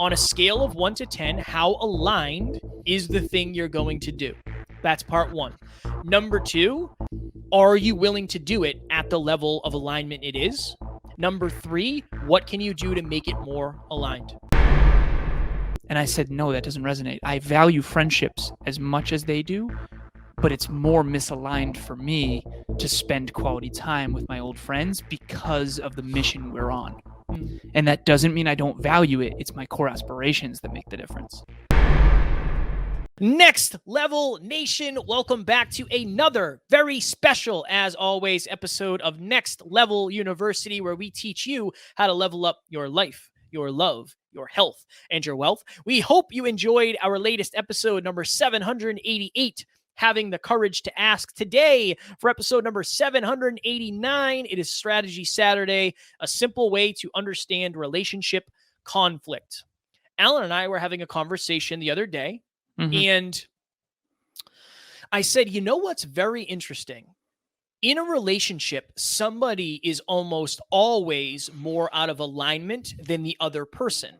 On a scale of 1 to 10, how aligned is the thing you're going to do? That's part one. Number two, are you willing to do it at the level of alignment it is? Number three, what can you do to make it more aligned? And I said, no, that doesn't resonate. I value friendships as much as they do, but it's more misaligned for me to spend quality time with my old friends because of the mission we're on. And that doesn't mean I don't value it. It's my core aspirations that make the difference. Next Level Nation, welcome back to another very special, as always, episode of Next Level University, where we teach you how to level up your life, your love, your health, and your wealth. We hope you enjoyed our latest episode, number 788, Having the Courage to Ask. Today, for episode number 789, it is Strategy Saturday, a simple way to understand relationship conflict. Alan and I were having a conversation the other day, and I said, you know what's very interesting? In a relationship, somebody is almost always more out of alignment than the other person.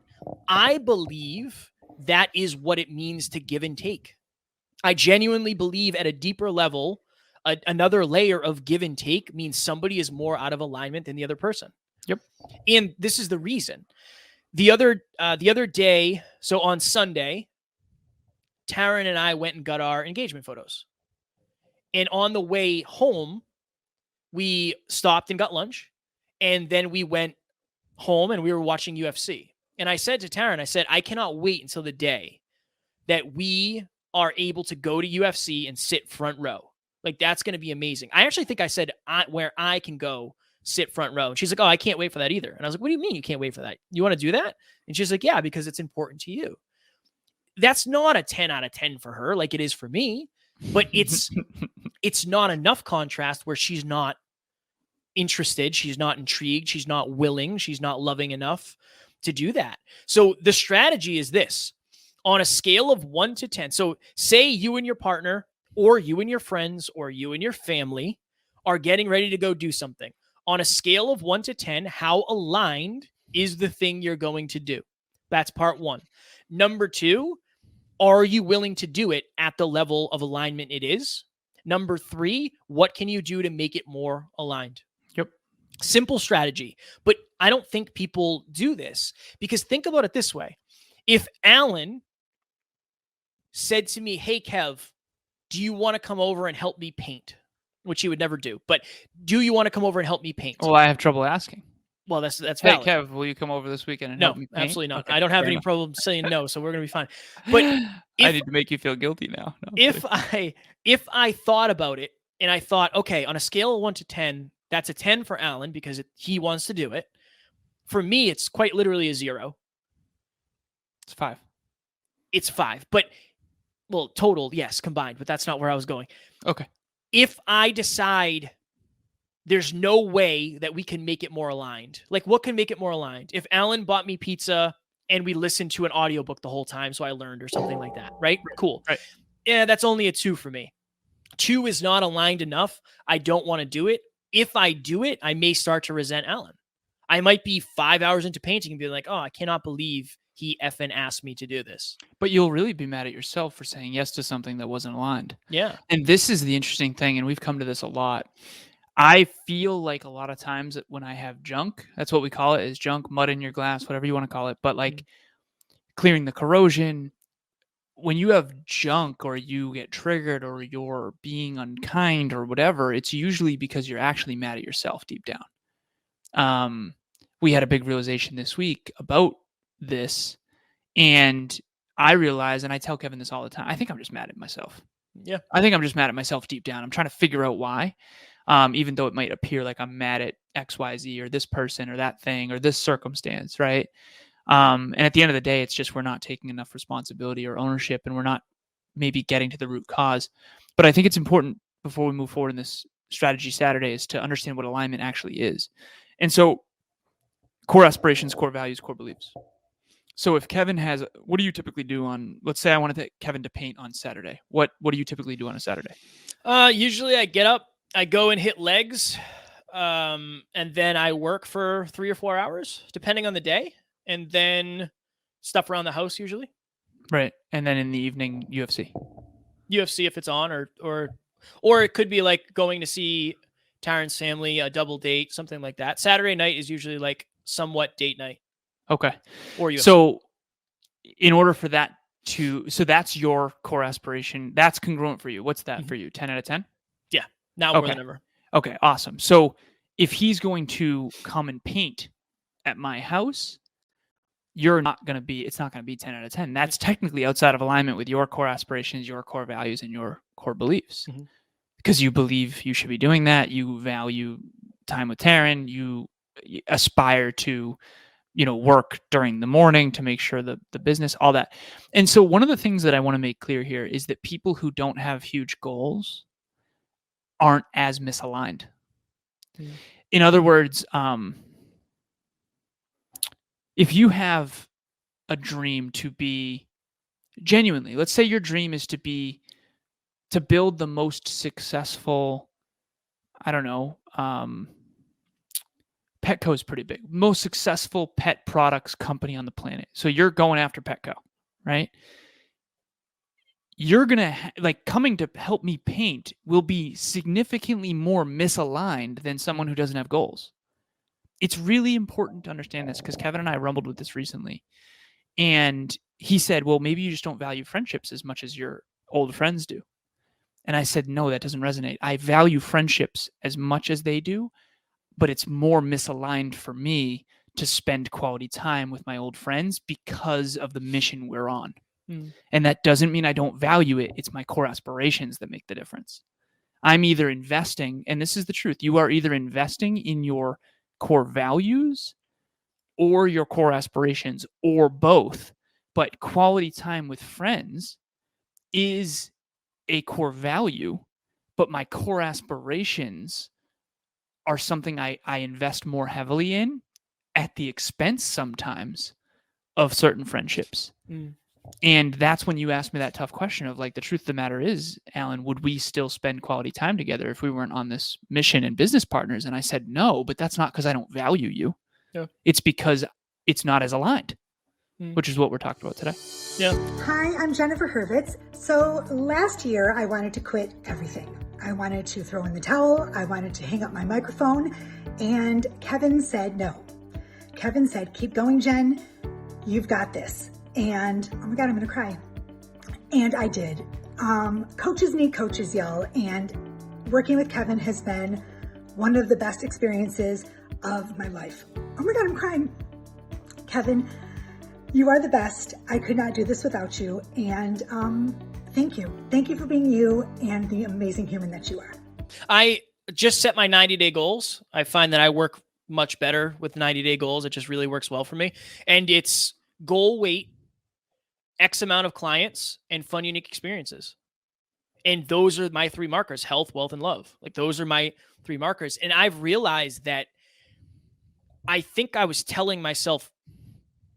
I believe that is what it means to give and take. I genuinely believe at a deeper level, another layer of give and take means somebody is more out of alignment than the other person. Yep. And this is the reason. The other day, so on Sunday, Taryn and I went and got our engagement photos. And on the way home, we stopped and got lunch. And then we went home and we were watching UFC. And I said to Taryn, I cannot wait until the day that we are able to go to UFC and sit front row. Like, that's going to be amazing. I actually think I said where I can go sit front row. And she's like, oh, I can't wait for that either. And I was like, what do you mean you can't wait for that? You want to do that? And she's like, yeah, because it's important to you. That's not a 10 out of 10 for her like it is for me, but it's not enough contrast where she's not interested, she's not intrigued, she's not willing, she's not loving enough to do that. So the strategy is this. On a scale of 1 to 10, so say you and your partner or you and your friends or you and your family are getting ready to go do something. On a scale of 1 to 10, how aligned is the thing you're going to do? That's part one. Number two, are you willing to do it at the level of alignment it is? Number three, what can you do to make it more aligned? Yep. Simple strategy. But I don't think people do this, because think about it this way. If Alan said to me, hey, Kev, do you want to come over and help me paint? Which he would never do. But do you want to come over and help me paint? Well, I have trouble asking. Well, that's valid. Hey, Kev, will you come over this weekend and help me paint? Absolutely not. Okay, I don't have any problem saying no, so we're going to be fine. But I need to make you feel guilty now. No, if I thought about it and I thought, okay, on a scale of 1 to 10, that's a 10 for Alan because he wants to do it. For me, it's quite literally a 0. It's 5. It's 5. But, well, total, yes, combined. But that's not where I was going. Okay. If I decide there's no way that we can make it more aligned. Like, what can make it more aligned? If Alan bought me pizza and we listened to an audiobook the whole time, so I learned or something like that, right? Cool. Right. Yeah, that's only a 2 for me. 2 is not aligned enough. I don't want to do it. If I do it, I may start to resent Alan. I might be 5 hours into painting and be like, oh, I cannot believe he effing asked me to do this. But you'll really be mad at yourself for saying yes to something that wasn't aligned. Yeah. And this is the interesting thing, and we've come to this a lot. I feel like a lot of times that when I have junk, that's what we call it, is junk, mud in your glass, whatever you want to call it. But like clearing the corrosion, when you have junk or you get triggered or you're being unkind or whatever, it's usually because you're actually mad at yourself deep down. We had a big realization this week about this, and I realize, and I tell Kevin this all the time, I think I'm just mad at myself. Yeah. I think I'm just mad at myself deep down. I'm trying to figure out why. Even though it might appear like I'm mad at XYZ or this person or that thing or this circumstance, right? And at the end of the day, it's just we're not taking enough responsibility or ownership, and we're not maybe getting to the root cause. But I think it's important before we move forward in this Strategy Saturday is to understand what alignment actually is. And so core aspirations, core values, core beliefs. So if Kevin has, what do you typically do on, let's say I wanted Kevin to paint on Saturday. What do you typically do on a Saturday? Usually I get up, I go and hit legs, and then I work for 3 or 4 hours, depending on the day. And then Stuff around the house usually. Right. And then in the evening, UFC. UFC if it's on, or it could be like going to see Taryn's family, a double date, something like that. Saturday night is usually like somewhat date night. Okay. Or UFC. So in order for that so that's your core aspiration. That's congruent for you. What's that for you? 10 out of 10? Yeah. Now more than ever. Okay, awesome. So if he's going to come and paint at my house, it's not going to be 10 out of 10. That's technically outside of alignment with your core aspirations, your core values, and your core beliefs. Because you believe you should be doing that. You value time with Taryn. You aspire to, work during the morning to make sure the business, all that. And so one of the things that I want to make clear here is that people who don't have huge goals aren't as misaligned. In other words, if you have a dream to be genuinely, let's say your dream is to build the most successful, I don't know, Petco is pretty big, most successful pet products company on the planet. So you're going after Petco, right? You're going to coming to help me paint will be significantly more misaligned than someone who doesn't have goals. It's really important to understand this because Kevin and I rumbled with this recently. And he said, well, maybe you just don't value friendships as much as your old friends do. And I said, no, that doesn't resonate. I value friendships as much as they do, but it's more misaligned for me to spend quality time with my old friends because of the mission we're on. And that doesn't mean I don't value it. It's my core aspirations that make the difference. I'm either investing, and this is the truth, you are either investing in your core values or your core aspirations or both. But quality time with friends is a core value, but my core aspirations are something I invest more heavily in at the expense sometimes of certain friendships. And that's when you asked me that tough question of the truth of the matter is, Alan, would we still spend quality time together if we weren't on this mission and business partners? And I said, no, but that's not because I don't value you. Yeah. It's because it's not as aligned, which is what we're talking about today. Yeah. Hi, I'm Jennifer Hurvitz. So last year I wanted to quit everything. I wanted to throw in the towel. I wanted to hang up my microphone. And Kevin said, no. Kevin said, keep going, Jen. You've got this. And oh my God, I'm going to cry. And I did. Coaches need coaches, y'all. And working with Kevin has been one of the best experiences of my life. Oh my God, I'm crying. Kevin, you are the best. I could not do this without you. And thank you. Thank you for being you and the amazing human that you are. I just set my 90-day goals. I find that I work much better with 90-day goals. It just really works well for me. And it's goal weight, X amount of clients, and fun, unique experiences. And those are my three markers: health, wealth, and love. Those are my three markers. And I've realized that I think I was telling myself,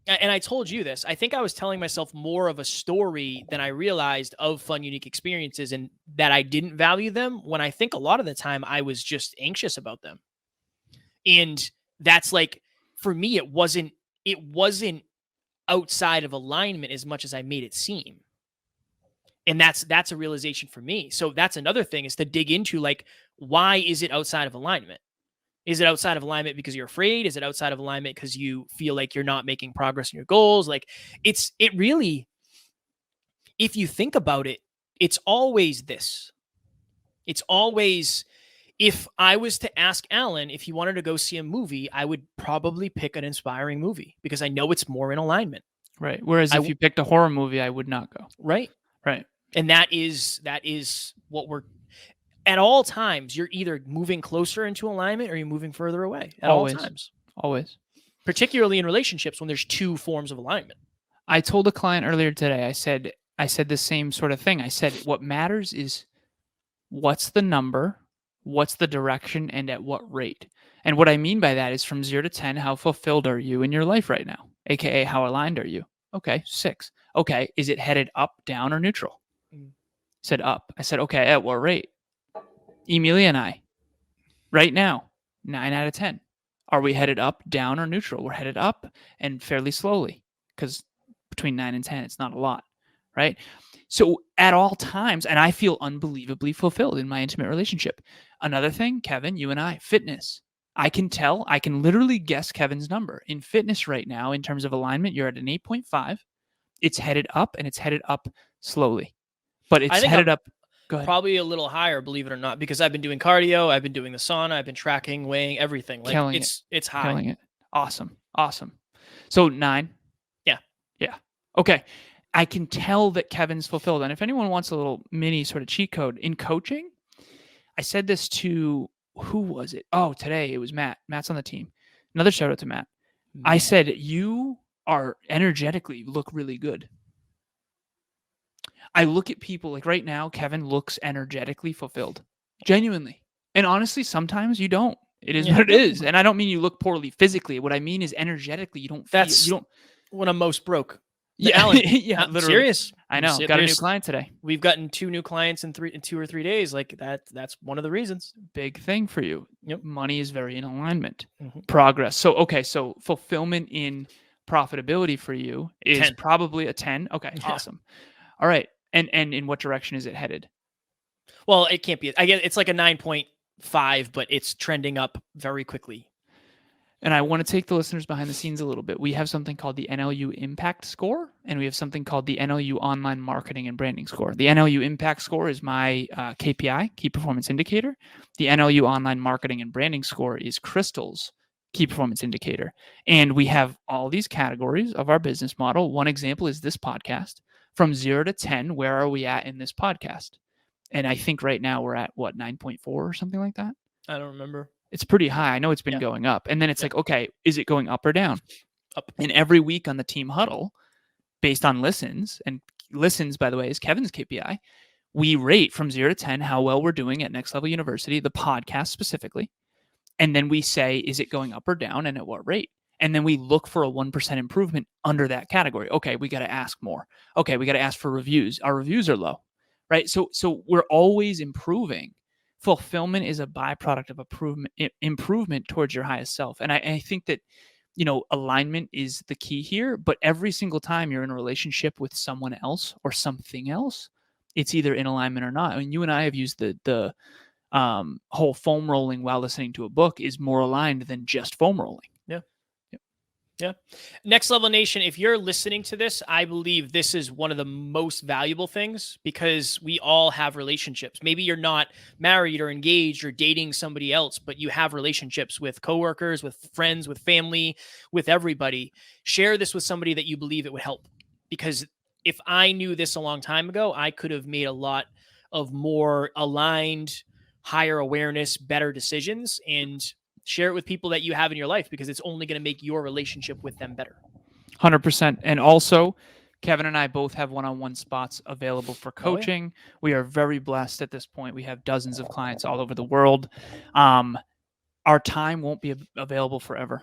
and I told you this, I think I was telling myself more of a story than I realized of fun, unique experiences, and that I didn't value them, when I think a lot of the time I was just anxious about them. And that's for me, it wasn't outside of alignment as much as I made it seem. And that's a realization for me. So that's another thing, is to dig into why is it outside of alignment? Is it outside of alignment because you're afraid? Is it outside of alignment because you feel like you're not making progress in your goals? It really, if you think about it, it's always this. It's always, if I was to ask Alan if he wanted to go see a movie, I would probably pick an inspiring movie because I know it's more in alignment. Right. Whereas if you picked a horror movie, I would not go. Right. Right. And that is what we're, at all times, you're either moving closer into alignment or you're moving further away at all times. Always. Particularly in relationships when there's two forms of alignment. I told a client earlier today, I said the same sort of thing. I said, what matters is what's the number, what's the direction, and at what rate. And what I mean by that is from 0 to 10, how fulfilled are you in your life right now? AKA, how aligned are you? Okay, 6. Okay, is it headed up, down, or neutral? Said up. I said, okay, at what rate? Emilia and I, right now, 9 out of 10. Are we headed up, down, or neutral? We're headed up, and fairly slowly, because between 9 and 10. It's not a lot, right? So at all times, and I feel unbelievably fulfilled in my intimate relationship. Another thing, Kevin, you and I, fitness. I can literally guess Kevin's number. In fitness right now, in terms of alignment, you're at an 8.5. It's headed up, and it's headed up slowly. But it's headed up. Go ahead. Probably a little higher, believe it or not, because I've been doing cardio, I've been doing the sauna, I've been tracking, weighing, everything. Like it's high. Killing it. Awesome. So 9. Yeah. Okay. I can tell that Kevin's fulfilled. And if anyone wants a little mini sort of cheat code in coaching, I said this to, who was it? Oh, today it was Matt. Matt's on the team. Another shout out to Matt. I said, you are energetically look really good. I look at people like right now, Kevin looks energetically fulfilled, genuinely. And honestly, sometimes you don't. It is what it is. And I don't mean you look poorly physically. What I mean is energetically, you don't feel, That's when I'm most broke. Yeah, Alan, yeah, I'm literally. serious. I know. Got a new client today. We've gotten 2 new clients in 2 or 3 days. Like that's one of the reasons. Big thing for you. Yep. Money is very in alignment. Progress. So, okay. So fulfillment in profitability for you is 10. Probably a 10. Okay. Yeah. Awesome. All right. And in what direction is it headed? Well, it can't be. I guess it's like a 9.5, but it's trending up very quickly. And I want to take the listeners behind the scenes a little bit. We have something called the NLU Impact Score, and we have something called the NLU Online Marketing and Branding Score. The NLU Impact Score is my KPI, Key Performance Indicator. The NLU Online Marketing and Branding Score is Crystal's Key Performance Indicator. And we have all these categories of our business model. One example is this podcast. From 0 to 10, where are we at in this podcast? And I think right now we're at, 9.4 or something like that? I don't remember. It's pretty high. I know it's been going up. And then it's like, okay, is it going up or down? Up. And every week on the team huddle, based on listens, and listens, by the way, is Kevin's KPI, we rate from 0 to 10 how well we're doing at Next Level University, the podcast specifically. And then we say, is it going up or down and at what rate? And then we look for a 1% improvement under that category. Okay, we got to ask more. Okay, we got to ask for reviews. Our reviews are low, right? So we're always improving. Fulfillment is a byproduct of improvement towards your highest self. And I think that, alignment is the key here. But every single time you're in a relationship with someone else or something else, it's either in alignment or not. I mean, you and I have used the whole foam rolling while listening to a book is more aligned than just foam rolling. Yeah. Next Level Nation, if you're listening to this, I believe this is one of the most valuable things because we all have relationships. Maybe you're not married or engaged or dating somebody else, but you have relationships with coworkers, with friends, with family, with everybody. Share this with somebody that you believe it would help. Because if I knew this a long time ago, I could have made a lot of more aligned, higher awareness, better decisions, and share it with people that you have in your life because it's only going to make your relationship with them better. 100%. And also, Kevin and I both have one-on-one spots available for coaching. Oh, yeah. We are very blessed at this point. We have dozens of clients all over the world. Our time won't be available forever.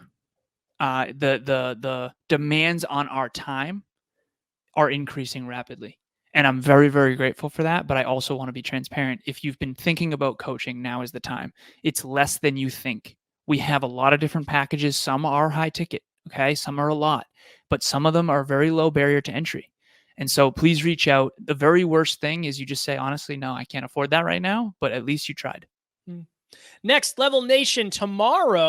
The demands on our time are increasing rapidly. And I'm very, very grateful for that. But I also want to be transparent. If you've been thinking about coaching, now is the time. It's less than you think. We have a lot of different packages. Some are high ticket, okay? Some are a lot, but some of them are very low barrier to entry. And so please reach out. The very worst thing is you just say, honestly, no, I can't afford that right now, but at least you tried. Next Level Nation tomorrow.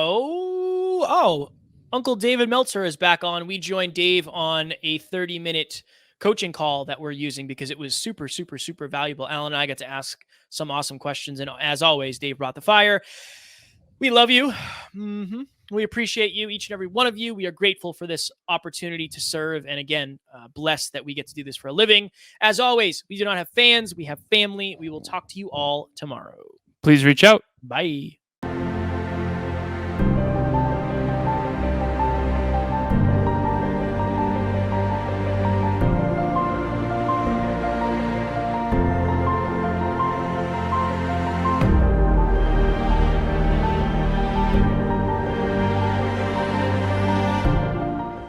Uncle David Meltzer is back on. We joined Dave on a 30-minute coaching call that we're using because it was super, super, super valuable. Alan and I got to ask some awesome questions. And as always, Dave brought the fire. We love you. We appreciate you, each and every one of you. We are grateful for this opportunity to serve. And again, blessed that we get to do this for a living. As always, we do not have fans. We have family. We will talk to you all tomorrow. Please reach out. Bye.